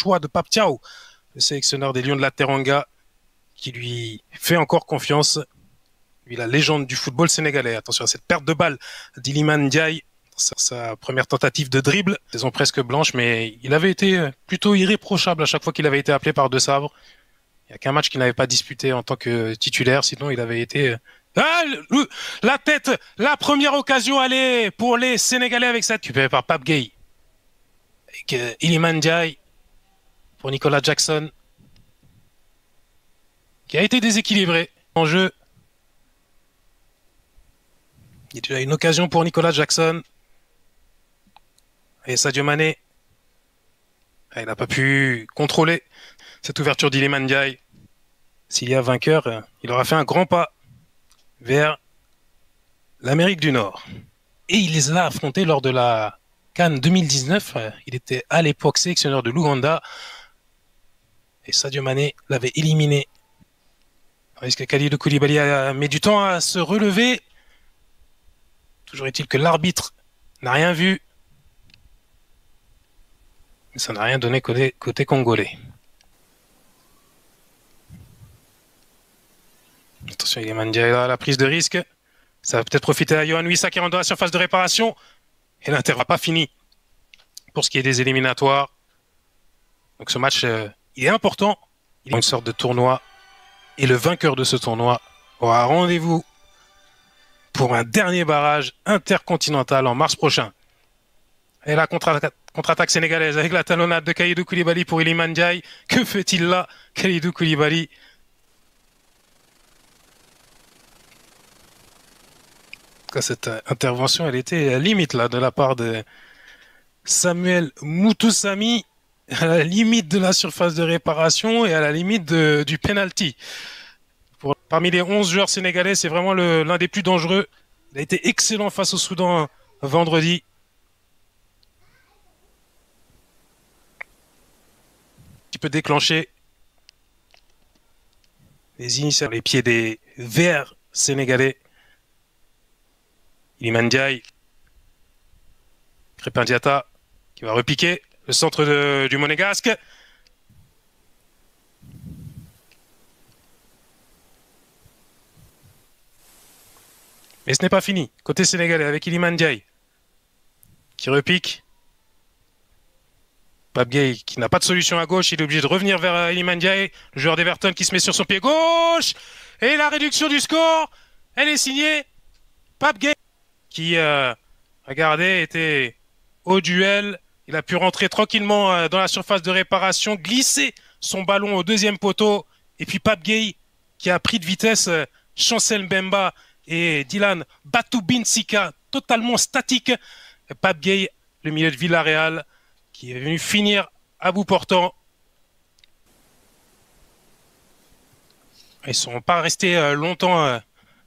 choix de Pape Thiaw, le sélectionneur des Lions de la Teranga, qui lui fait encore confiance. Lui, la légende du football sénégalais. Attention à cette perte de balle d'Iliman Ndiaye. Sa première tentative de dribble, saison presque blanche, mais il avait été plutôt irréprochable à chaque fois qu'il avait été appelé par De Sabre. Il n'y a qu'un match qu'il n'avait pas disputé en tant que titulaire, sinon il avait été... Ah, la tête, la première occasion, allez, pour les Sénégalais avec ça, récupéré par Pape Gueye. Avec Iliman Ndiaye pour Nicolas Jackson, qui a été déséquilibré en jeu. Il y a déjà une occasion pour Nicolas Jackson. Et Sadio Mané, il n'a pas pu contrôler cette ouverture d'Iliman Ndiaye. S'il y a vainqueur, il aura fait un grand pas vers l'Amérique du Nord. Et il les a affrontés lors de la CAN 2019. Il était à l'époque sélectionneur de l'Ouganda. Et Sadio Mané l'avait éliminé. Est-ce que Kalidou Koulibaly met du temps à se relever? Toujours est-il que l'arbitre n'a rien vu. Mais ça n'a rien donné côté congolais. Attention, il est Ndiaye là, la prise de risque. Ça va peut-être profiter à Yohan Wissa qui rentre dans la surface de réparation. Et l'Inter n'a pas fini pour ce qui est des éliminatoires. Donc ce match, il est important. Il est une sorte de tournoi. Et le vainqueur de ce tournoi aura rendez-vous pour un dernier barrage intercontinental en mars prochain. Et la contre-attaque sénégalaise avec la talonnade de Kalidou Koulibaly pour Iliman Ndiaye. Que fait-il là, Kalidou Koulibaly? Cette intervention, elle était limite là de la part de Samuel Moutoussamy, à la limite de la surface de réparation et à la limite du penalty. Parmi les 11 joueurs sénégalais, c'est vraiment l'un des plus dangereux. Il a été excellent face au Soudan vendredi. Qui peut déclencher les initiales, les pieds des verts sénégalais. Iliman Ndiaye, Crépin Diatta qui va repiquer le centre du Monégasque. Mais ce n'est pas fini. Côté sénégalais avec Iliman Ndiaye qui repique. Pape Gueye qui n'a pas de solution à gauche. Il est obligé de revenir vers Iliman Ndiaye. Le joueur d'Everton qui se met sur son pied gauche. Et la réduction du score, elle est signée. Pape Gueye qui, regardez, était au duel. Il a pu rentrer tranquillement dans la surface de réparation, glisser son ballon au deuxième poteau. Et puis Pape Gueye qui a pris de vitesse Chancel Mbemba et Dylan Batoubinsika, totalement statique. Pape Gueye, le milieu de Villarreal, qui est venu finir à bout portant. Ils ne sont pas restés longtemps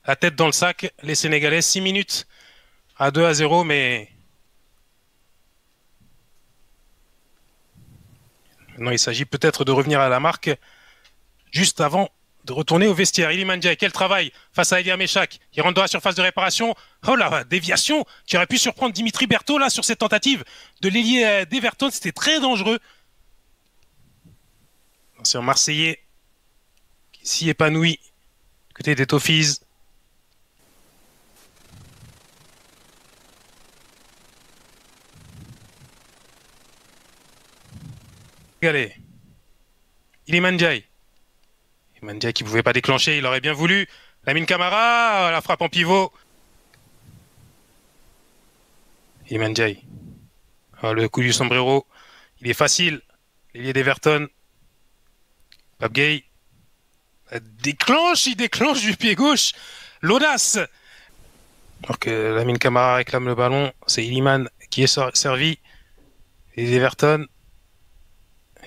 la tête dans le sac, les Sénégalais. 6 minutes à 2-0, mais maintenant il s'agit peut-être de revenir à la marque juste avant de retourner au vestiaire. Iliman Ndiaye, quel travail face à Elia Meshak. Il rentre dans la surface de réparation. Oh la déviation qui aurait pu surprendre Dimitri Berthaud là sur cette tentative de l'ailier d'Everton. C'était très dangereux. L'ancien Marseillais qui s'y épanouit du côté des Toffees. Allez, Iliman Ndiaye. Iliman Ndiaye qui ne pouvait pas déclencher, il aurait bien voulu. Lamine Camara, la frappe en pivot. Iliman Ndiaye. Oh, le coup du sombrero, il est facile. L'ailier d'Everton. Pape Gueye. Il déclenche du pied gauche. L'audace. Alors que Lamine Camara réclame le ballon, c'est Iliman qui est servi. Et Everton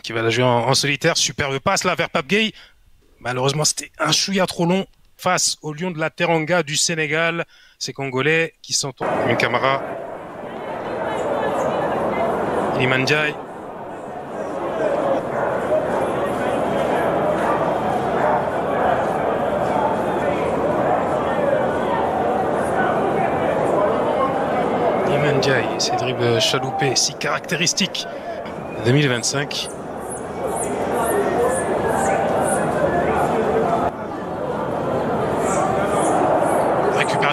qui va la jouer en solitaire. Superbe passe là vers Pape Gueye. Malheureusement, c'était un chouïa trop long face aux Lions de la Teranga du Sénégal. Ces Congolais qui sont Lamine Camara. Iliman Ndiaye. Iliman Ndiaye, ces dribbles chaloupés si caractéristiques. 2025.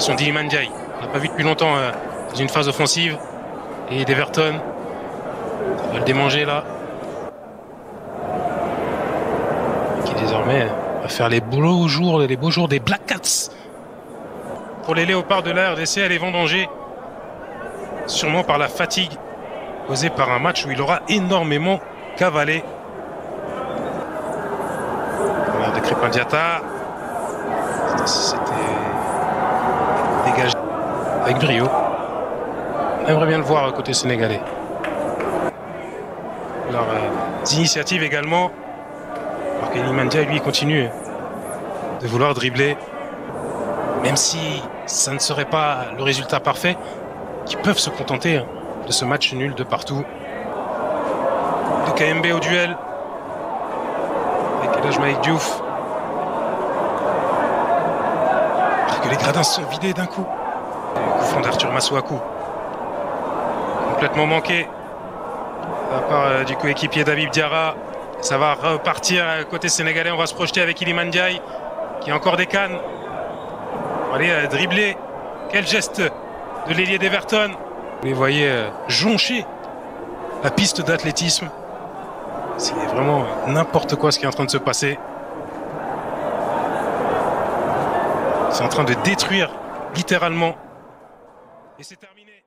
récupération d'Iliman Ndiaye. On n'a pas vu depuis longtemps dans une phase offensive. Et d'Everton. Ça va le démanger là. Qui désormais va faire les beaux jours des Black Cats. Pour les léopards de la RDC, elle est vendangée. Sûrement par la fatigue causée par un match où il aura énormément cavalé. Voilà, de Crépin Diatta. C'était dégagé avec brio. On aimerait bien le voir côté sénégalais. Leurs initiatives également. Alors qu'Iliman Ndiaye, lui, continue de vouloir dribbler. Même si ça ne serait pas le résultat parfait, qui peuvent se contenter de ce match nul de partout. De KMB au duel. Avec El Hadj Malick Diouf. Alors que les gradins sont vidés d'un coup. Le coup franc d'Arthur Masuaku. Complètement manqué. De la part du coéquipier d'Habib Diarra. Ça va repartir côté sénégalais. On va se projeter avec Iliman Ndiaye qui a encore des cannes. On va aller dribbler. Quel geste de l'ailier d'Everton. Vous les voyez joncher la piste d'athlétisme. C'est vraiment n'importe quoi ce qui est en train de se passer. C'est en train de détruire littéralement. Et c'est terminé.